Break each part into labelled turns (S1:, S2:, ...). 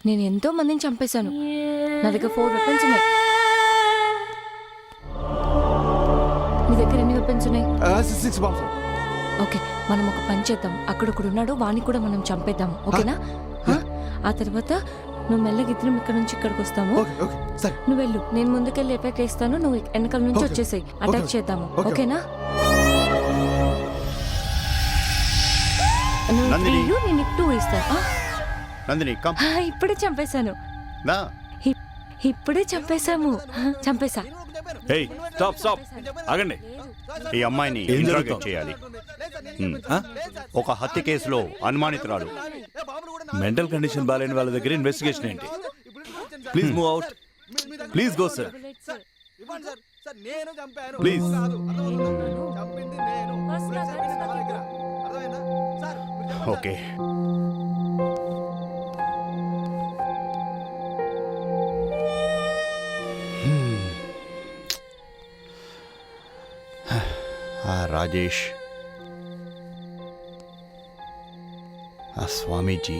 S1: నేను ఎంతో మందిని చంపేశాను. నా దగ్గర 4 వెపన్స్ ఉన్నాయి. నీ దగ్గర ఎన్ని వెపన్స్ ఉన్నాయి?
S2: 6 బాంబ్స్.
S1: ఓకే, మనం ఒక పని చేద్దాం. అక్కడొకడున్నాడు, వాణ్ణి కూడా మనం చంపేద్దాము. ఓకేనా? ఆ తర్వాత నువ్వు మెల్లగా ఇద్దరం ఇక్కడ నుంచి ఇక్కడికి వస్తాము. నువ్వు వెళ్ళు, నేను ముందుకెళ్ళి ఎఫెక్ట్ వేస్తాను, నువ్వు వెనకాల నుంచి వచ్చేసాయి. అటాక్ చేద్దాము. ఓకేనా? నువ్వు నేను 2 ఇస్తాను. ఇప్పుడే చంపేశాను. ఇప్పుడే చంపేశాము. చంపేశా.
S3: ఆగండి. ఈ అమ్మాయిని ఇంట్రాగేట్ చేయాలి. ఒక హత్య కేసులో అనుమానితురాలు.
S4: మెంటల్ కండిషన్ బాలేని వాళ్ళ దగ్గర ఇన్వెస్టిగేషన్ ఏంటి? Please move out. Please go sir. Please.
S3: Okay. Rajesh, ఆ స్వామీజీ,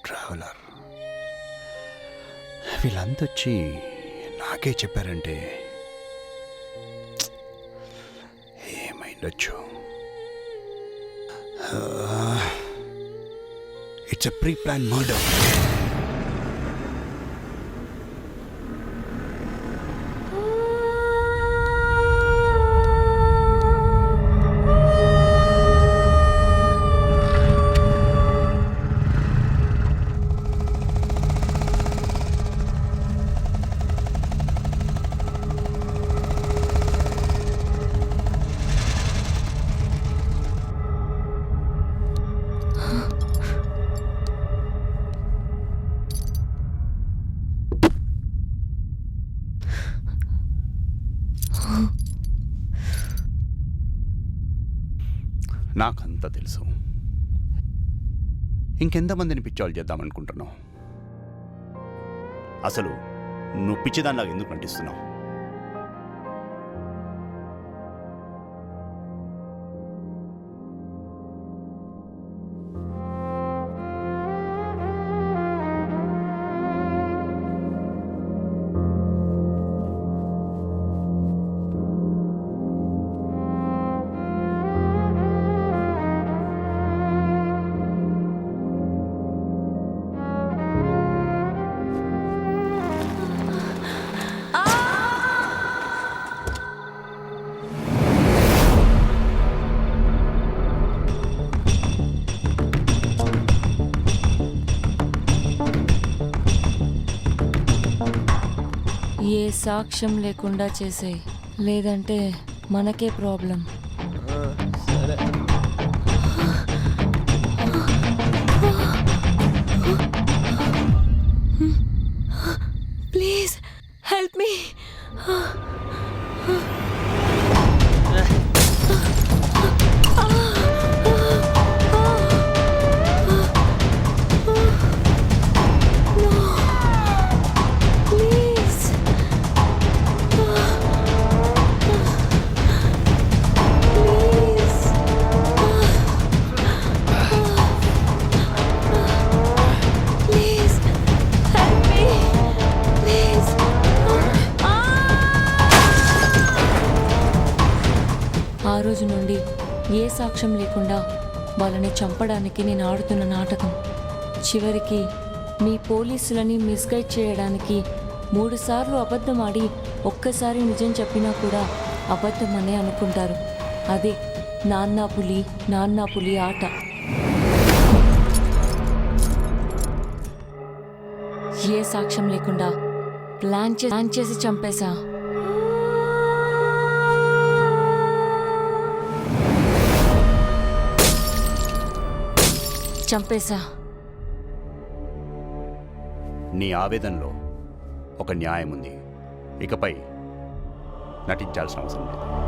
S3: ట్రావెలర్, వీళ్ళంతా వచ్చి నాకే చెప్పారంటే ఏమైండొచ్చు. It's a pre plan murder. నాకంతా తెలుసు. ఇంకెంతమందిని పిచ్చోళ్ళు చేద్దామనుకుంటున్నావు? అసలు నువ్వు పిచ్చిదానిలాగా ఎందుకు నటిస్తున్నావు?
S1: ఏ సాక్ష్యం లేకుండా చేసేయ్, లేదంటే మనకే ప్రాబ్లం. Please help me. ఆ రోజు నుండి ఏ సాక్ష్యం లేకుండా వాళ్ళని చంపడానికి నేను ఆడుతున్న నాటకం చివరికి మీ పోలీసులని మిస్గైడ్ చేయడానికి 3 సార్లు అబద్ధం ఆడి ఒక్కసారి నిజం చెప్పినా కూడా అబద్ధమనే అనుకుంటారు. అదే నాన్నా పులి ఆట. ఏ సాక్ష్యం లేకుండా ప్లాన్ చేసి చంపేశా. నీ ఆవేదనలో ఒక న్యాయం ఉంది. ఇకపై నటించాల్సిన అవసరం లేదు.